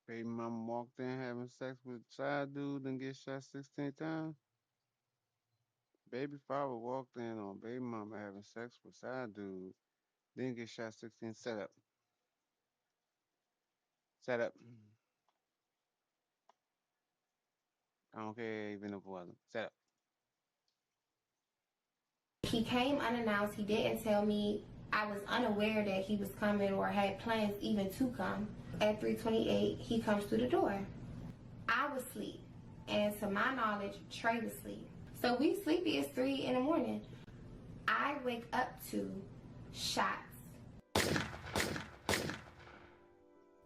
Baby mama walked in having sex with side dude and get shot 16 times. Baby father walked in on baby mama having sex with side dude, then get shot 16. Set up. Set up. I don't care even if it wasn't. Set up. He came unannounced. He didn't tell me. I was unaware that he was coming or had plans even to come. At 3:28, he comes through the door. I was asleep, and to my knowledge, Trey was asleep. So we sleepy. It's 3 in the morning. I wake up to shots.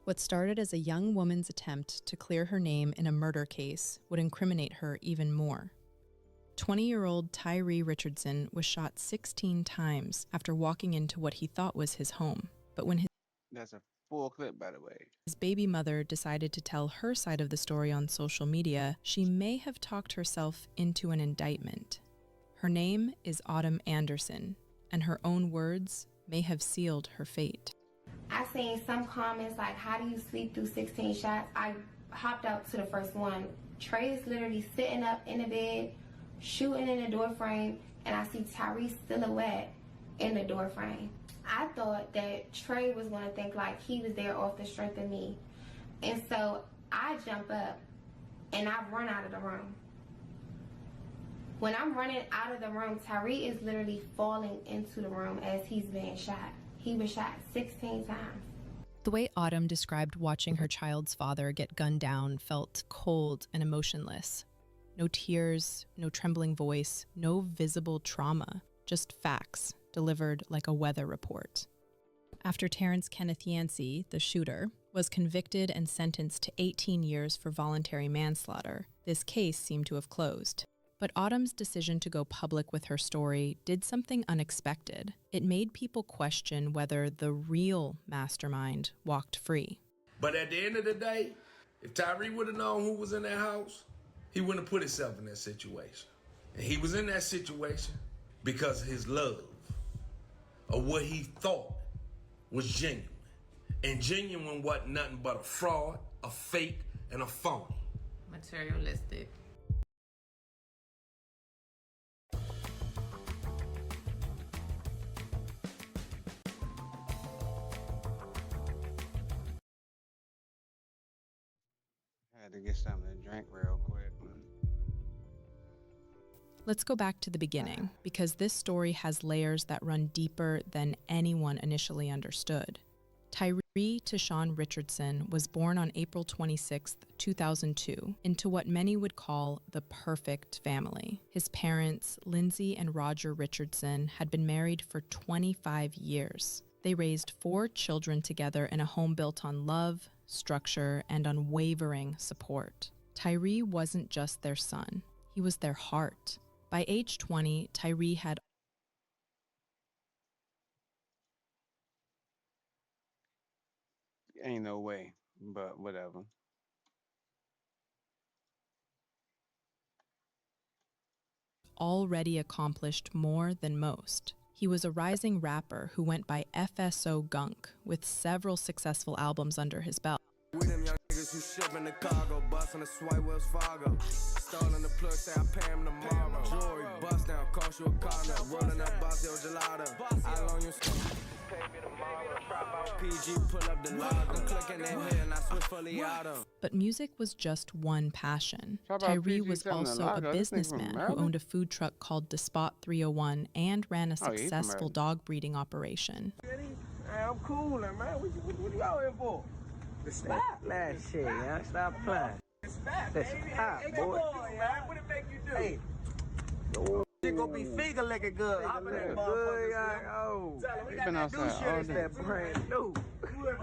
What started as a young woman's attempt to clear her name in a murder case would incriminate her even more. 20-year-old Tyree Richardson was shot 16 times after walking into what he thought was his home. But when That's a full clip, by the way. his baby mother decided to tell her side of the story on social media, she may have talked herself into an indictment. Her name is Autumn Anderson, and her own words may have sealed her fate. I seen some comments like, how do you sleep through 16 shots? I hopped out to the first one. Trey is literally sitting up in the bed, shooting in the door frame, and I see Tyree's silhouette in the door frame. I thought that Trey was going to think like he was there off the strength of me. And so I jump up and I run out of the room. When I'm running out of the room, Tyree is literally falling into the room as he's being shot. He was shot 16 times. The way Autumn described watching her child's father get gunned down felt cold and emotionless. No tears, no trembling voice, no visible trauma, just facts delivered like a weather report. After Terrence Kenneth Yancey, the shooter, was convicted and sentenced to 18 years for voluntary manslaughter, this case seemed to have closed. But Autumn's decision to go public with her story did something unexpected. It made people question whether the real mastermind walked free. But at the end of the day, if Tyree would have known who was in that house, he wouldn't have put himself in that situation. And he was in that situation because of his love of what he thought was genuine. And genuine wasn't nothing but a fraud, a fake, and a phony. Materialistic. Had to get something to drink real quick. Let's go back to the beginning, because this story has layers that run deeper than anyone initially understood. Tyree Tashawn Richardson was born on April 26, 2002, into what many would call the perfect family. His parents, Lindsay and Roger Richardson, had been married for 25 years. They raised 4 children together in a home built on love, structure, and unwavering support. Tyree wasn't just their son, he was their heart. By age 20, Tyree had Ain't no way, but whatever. already accomplished more than most. He was a rising rapper who went by FSO Gunk, with several successful albums under his belt. We them young niggas who ship in the cargo, bustin' the swipe Wells Fargo. Stolen the plug, say I pay him tomorrow. Jewelry bust down, cost you a car now. Rolling up Bossio Gelato. I loan you some. Pay me tomorrow. Trap out PG, pull up the log. I'm clicking that head and I switch fully auto. But music was just one passion. Talk about Tyree PG was selling the also a lager. This nigga from businessman who Maryland? owned a food truck called Despot 301 and ran a Oh, he's from successful Maryland. dog breeding operation. Hey, I'm coolin', man. What you out here for? The spot. Last shit, yeah. Stop playing. The spot, baby. Hey, come on, man. What it make you do? Hey. Shit gonna be finger licking good. I'm in that motherfucker. Oh. He been outside all day. That brand new.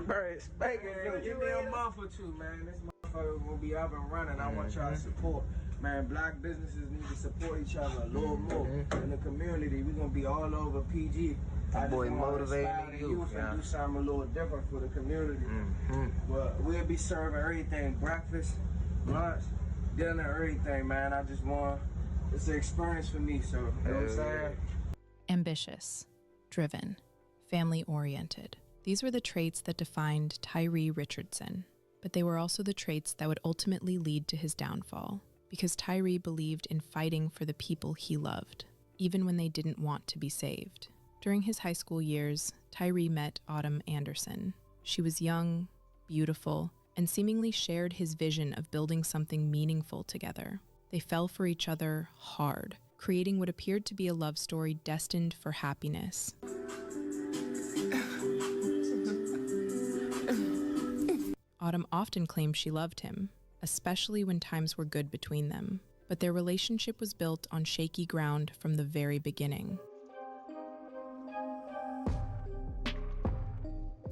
Brand spanking new. Give me a month or two, man. This motherfucker gonna be up and running. I want y'all to support. Man, black businesses need to support each other a little more. In the community, we gonna be all over PG. That boy motivating the youth and do something a little different for the community. But we'll be serving everything, breakfast, lunch, dinner, everything, man. I just want, it's an experience for me, so, you know what I'm saying? Ambitious, driven, family-oriented. These were the traits that defined Tyree Richardson. But they were also the traits that would ultimately lead to his downfall, because Tyree believed in fighting for the people he loved, even when they didn't want to be saved. During his high school years, Tyree met Autumn Anderson. She was young, beautiful, and seemingly shared his vision of building something meaningful together. They fell for each other hard, creating what appeared to be a love story destined for happiness. Autumn often claimed she loved him, especially when times were good between them, but their relationship was built on shaky ground from the very beginning.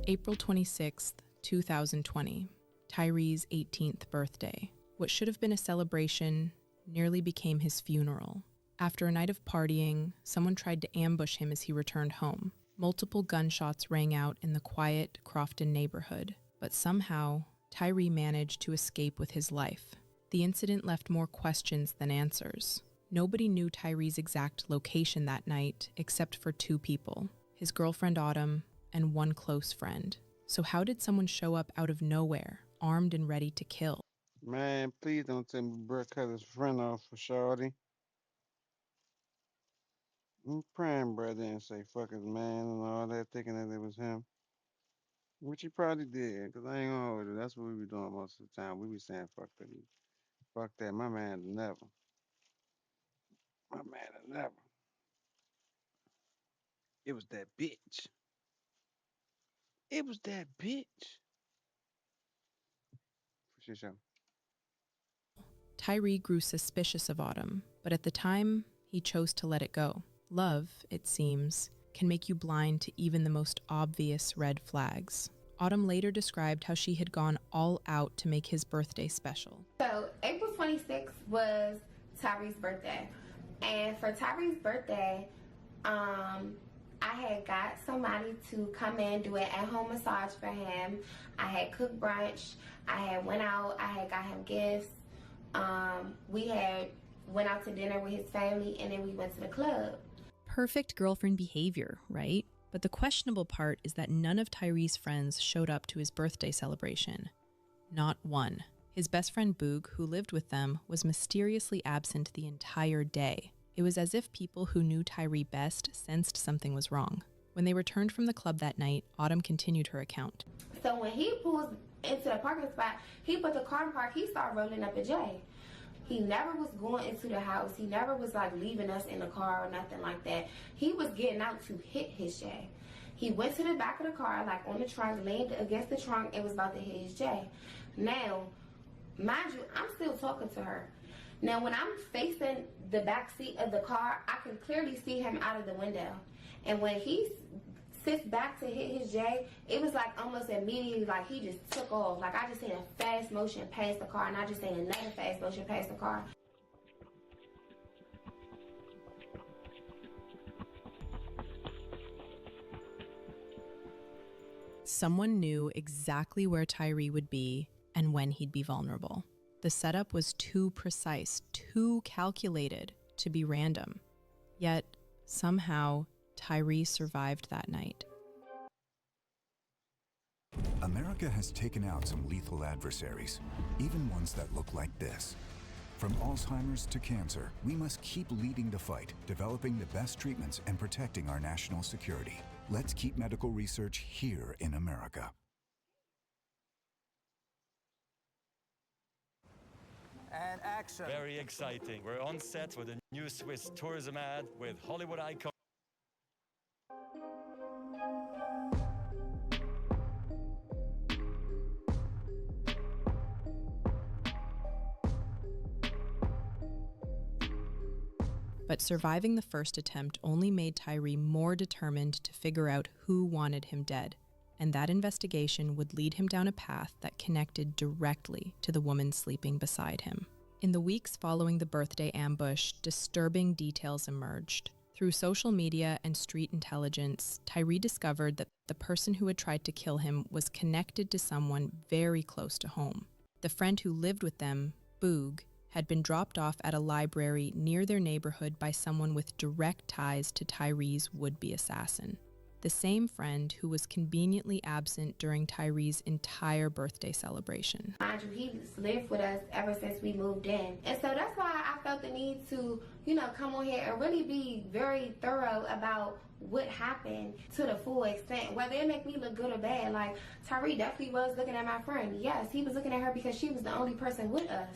April 26th, 2020, Tyree's 18th birthday. What should have been a celebration nearly became his funeral. After a night of partying, someone tried to ambush him as he returned home. Multiple gunshots rang out in the quiet Crofton neighborhood, but somehow, Tyree managed to escape with his life. The incident left more questions than answers. Nobody knew Tyree's exact location that night except for two people, his girlfriend Autumn and one close friend. So how did someone show up out of nowhere, armed and ready to kill? Man, please don't tell me Brett cut his friend off for Shorty. I'm praying Brett didn't say fuck his man and all that, thinking that it was him. Which he probably did, because I ain't gonna hold you. That's what we be doing most of the time. We be saying fuck that. Fuck that. My man never. My man never. It was that bitch. It was that bitch. For sure. Tyree grew suspicious of Autumn, but at the time, he chose to let it go. Love, it seems, can make you blind to even the most obvious red flags. Autumn later described how she had gone all out to make his birthday special. So April 26th was Tyree's birthday. And for Tyree's birthday, I had got somebody to come in, do an at-home massage for him. I had cooked brunch. I had went out. I had got him gifts. We had went out to dinner with his family, and then we went to the club. Perfect girlfriend behavior, right? But the questionable part is that none of Tyree's friends showed up to his birthday celebration. Not one. His best friend Boog, who lived with them, was mysteriously absent the entire day. It was as if people who knew Tyree best sensed something was wrong. When they returned from the club that night, Autumn continued her account. So when he pulls into the parking spot, he put the car in park, he started rolling up a J. He never was going into the house. He never was like leaving us in the car or nothing like that. He was getting out to hit his J. He went to the back of the car, like on the trunk, leaned against the trunk, and was about to hit his J. Now, mind you, I'm still talking to her. Now, when I'm facing the back seat of the car, I can clearly see him out of the window. And when he sits back to hit his J, it was like almost immediately like he just took off. Like I just seen a fast motion past the car, and I just seen another fast motion past the car. Someone knew exactly where Tyree would be and when he'd be vulnerable. The setup was too precise, too calculated to be random. Yet, somehow, Tyree survived that night. America has taken out some lethal adversaries, even ones that look like this. From Alzheimer's to cancer, we must keep leading the fight, developing the best treatments and protecting our national security. Let's keep medical research here in America. And action. Very exciting. We're on set with a new Swiss tourism ad with Hollywood icon. But surviving the first attempt only made Tyree more determined to figure out who wanted him dead, and that investigation would lead him down a path that connected directly to the woman sleeping beside him. In the weeks following the birthday ambush, disturbing details emerged. Through social media and street intelligence, Tyree discovered that the person who had tried to kill him was connected to someone very close to home. The friend who lived with them, Boog, had been dropped off at a library near their neighborhood by someone with direct ties to Tyree's would-be assassin. the same friend who was conveniently absent during Tyree's entire birthday celebration. Mind you, he's lived with us ever since we moved in. And so that's why I felt the need to, come on here and really be very thorough about what happened to the full extent. Whether it make me look good or bad, like Tyree definitely was looking at my friend. Yes, he was looking at her because she was the only person with us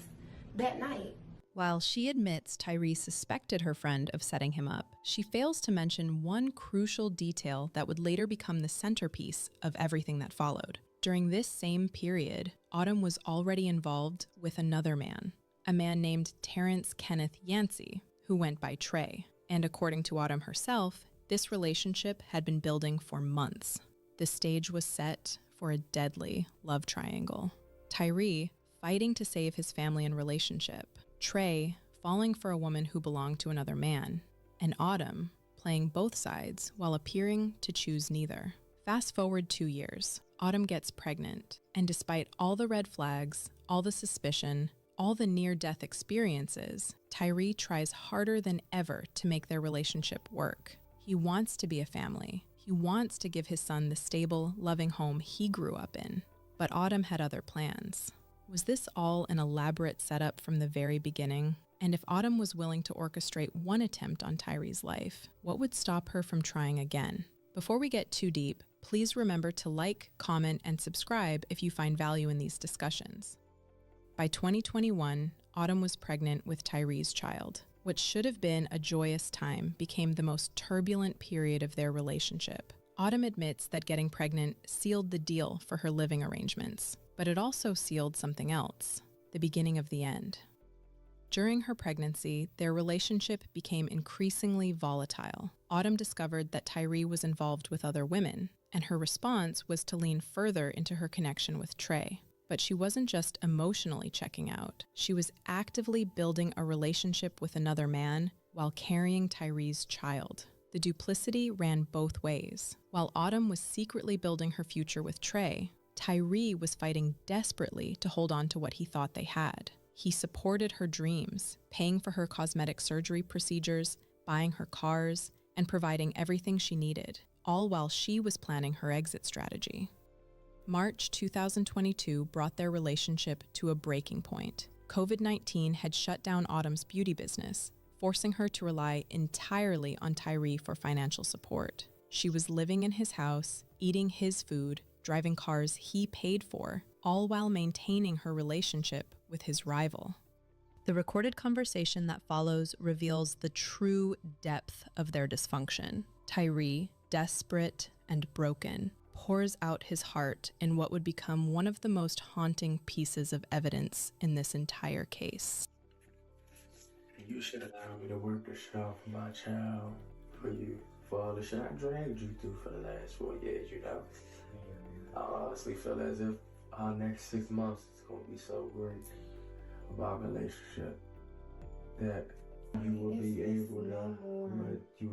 that night. While she admits Tyree suspected her friend of setting him up, she fails to mention one crucial detail that would later become the centerpiece of everything that followed. During this same period, Autumn was already involved with another man, a man named Terrence Kenneth Yancey, who went by Trey. And according to Autumn herself, this relationship had been building for months. The stage was set for a deadly love triangle. Tyree fighting to save his family and relationship, Trey falling for a woman who belonged to another man, and Autumn playing both sides while appearing to choose neither. Fast forward 2 years, Autumn gets pregnant, and despite all the red flags, all the suspicion, all the near-death experiences, Tyree tries harder than ever to make their relationship work. He wants to be a family. He wants to give his son the stable, loving home he grew up in. But Autumn had other plans. Was this all an elaborate setup from the very beginning? And if Autumn was willing to orchestrate one attempt on Tyree's life, what would stop her from trying again? Before we get too deep, please remember to like, comment, and subscribe if you find value in these discussions. By 2021, Autumn was pregnant with Tyree's child. What should have been a joyous time became the most turbulent period of their relationship. Autumn admits that getting pregnant sealed the deal for her living arrangements, but it also sealed something else, the beginning of the end. During her pregnancy, their relationship became increasingly volatile. Autumn discovered that Tyree was involved with other women, and her response was to lean further into her connection with Trey. But she wasn't just emotionally checking out. She was actively building a relationship with another man while carrying Tyree's child. The duplicity ran both ways. While Autumn was secretly building her future with Trey, Tyree was fighting desperately to hold on to what he thought they had. He supported her dreams, paying for her cosmetic surgery procedures, buying her cars, and providing everything she needed, all while she was planning her exit strategy. March 2022 brought their relationship to a breaking point. COVID-19 had shut down Autumn's beauty business, forcing her to rely entirely on Tyree for financial support. She was living in his house, eating his food, driving cars he paid for, all while maintaining her relationship with his rival. The recorded conversation that follows reveals the true depth of their dysfunction. Tyree, desperate and broken, pours out his heart in what would become one of the most haunting pieces of evidence in this entire case. You should allow me to work the shit off my child for you, for all the shit I dragged you through for the last 4 years, I honestly feel as if our next 6 months is going to be so great about our relationship that you will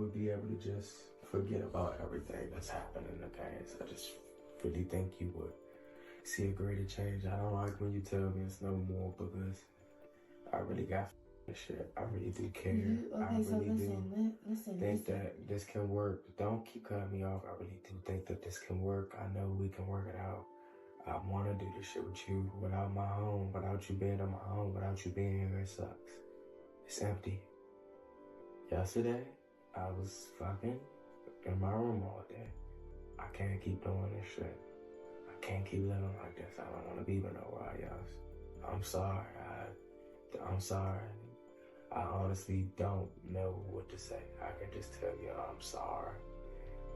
be able to just forget about everything that's happened in the past. I just really think you would see a greater change. I don't like when you tell me it's no more because I really got shit. I really do care. I really do think that this can work. Don't keep cutting me off. I really do think that this can work. I know we can work it out. I want to do this shit with you without my home, without you being in my home, without you being here. It sucks. It's empty. Yesterday, I was fucking in my room all day. I can't keep doing this shit. I can't keep living like this. I don't want to be with nobody else. I'm sorry. I'm sorry. I honestly don't know what to say. I can just tell you I'm sorry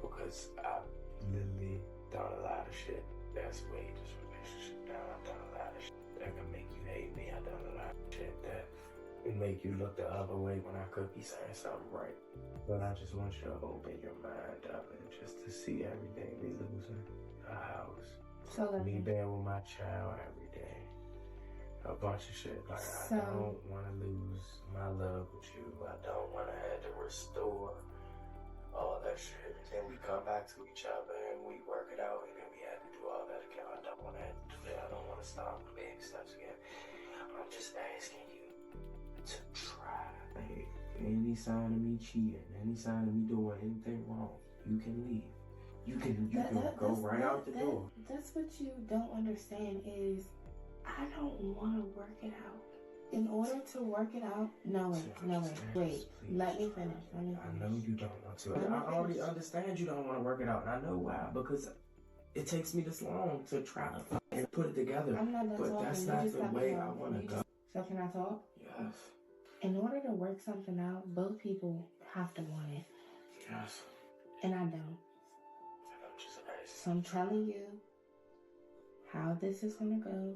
because I've literally done a lot of shit that's weighed this relationship down. I've done a lot of shit that can make you hate me. I've done a lot of shit that can make you look the other way when I could be saying something right. But I just want you to open your mind up and just to see everything we losing. A house. Me being with my child every day. A bunch of shit. Like, I don't want to lose my love with you. I don't want to have to restore all that shit. Then we come back to each other and we work it out and then we have to do all that again. I don't want to have to do that. I don't want to stop the baby steps again. I'm just asking you to try. Hey, any sign of me cheating, any sign of me doing anything wrong, you can leave. You can go right out the door. That's what you don't understand is I don't want to work it out. In order to work it out, no way. Wait, let me finish. I know you don't want to. I already understand you don't want to work it out, and I know why, because it takes me this long to try to and put it together. I'm not done but talking. that's You not just the got me way I talking. want to go. So can I talk? Yes. In order to work something out, both people have to want it. Yes. And I don't. So I'm telling you how this is going to go.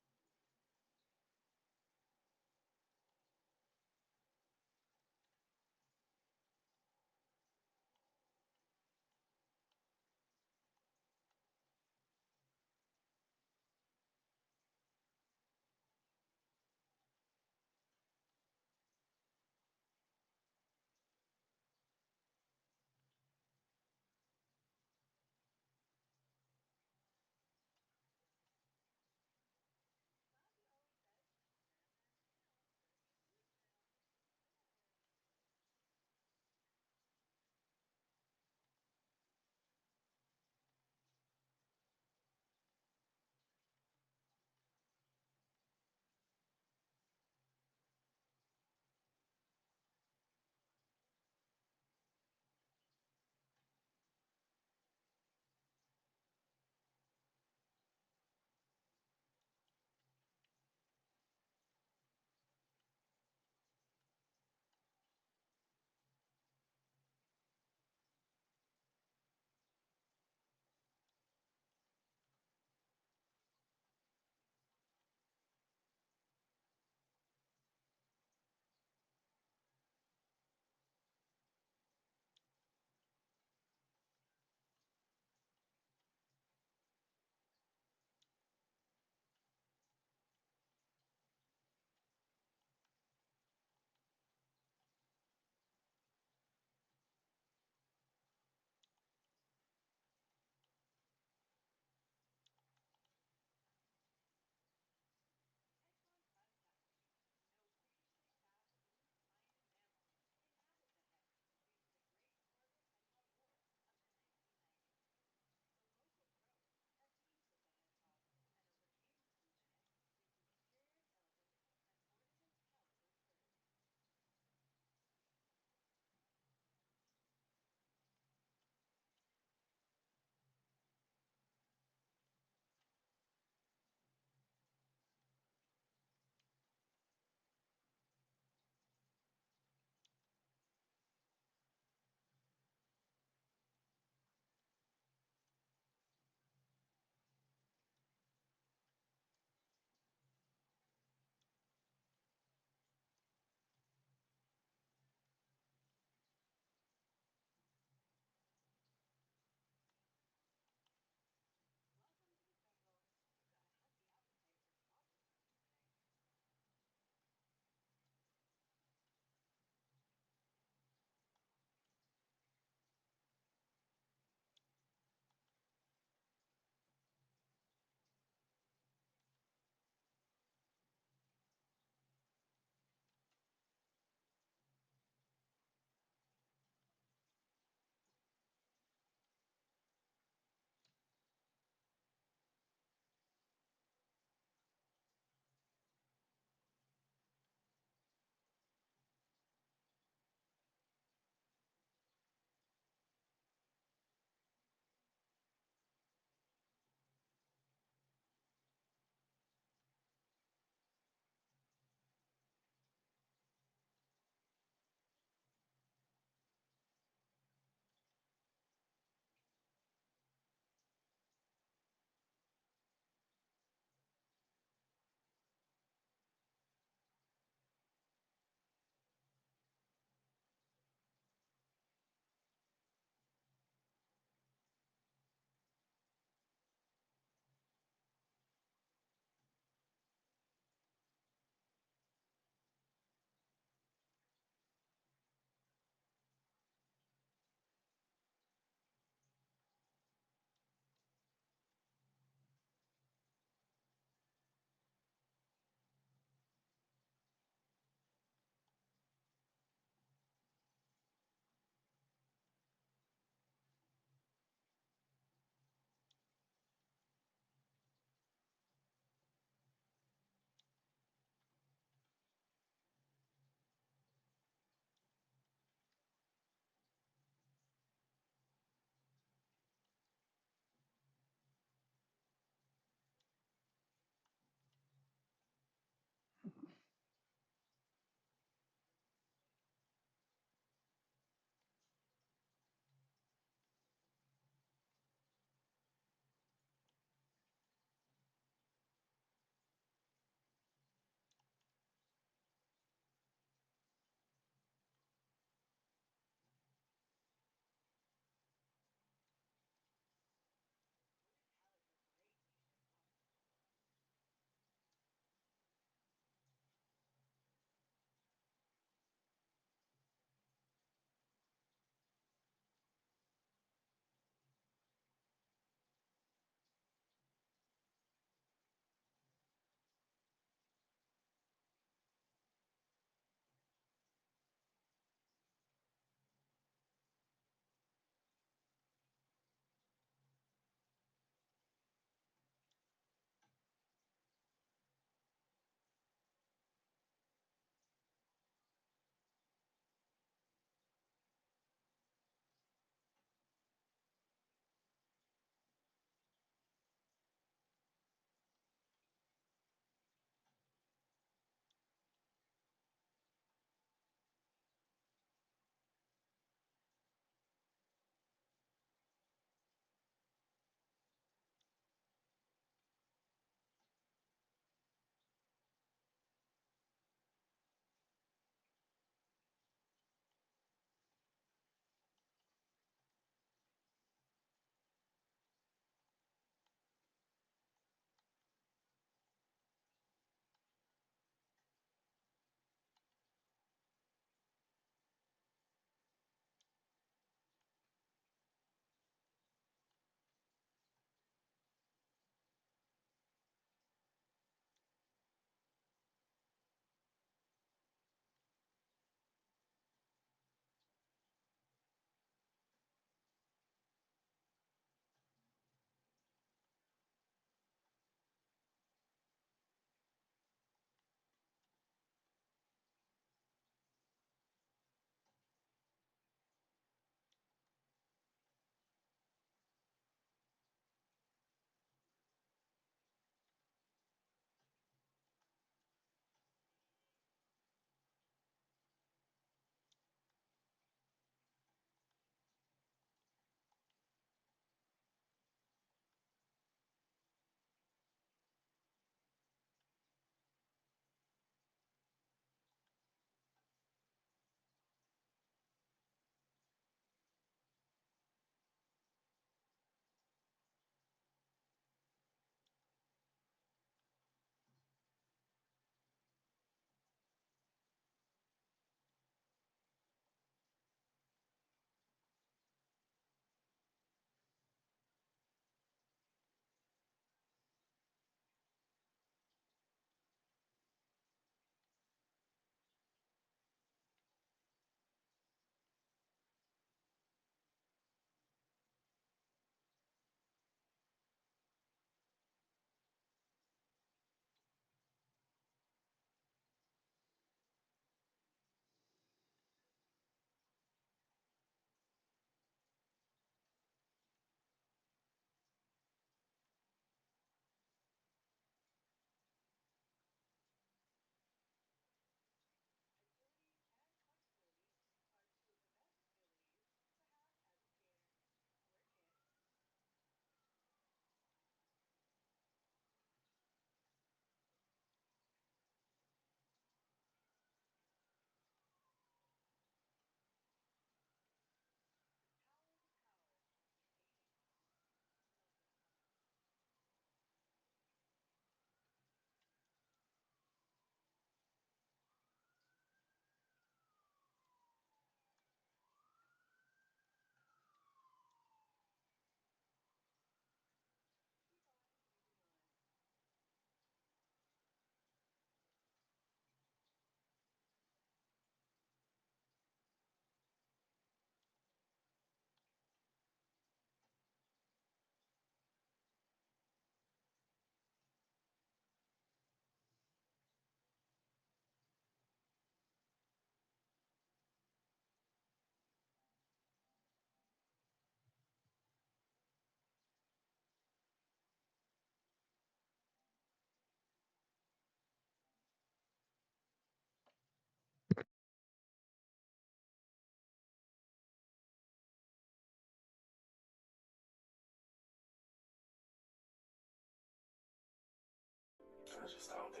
I just don't think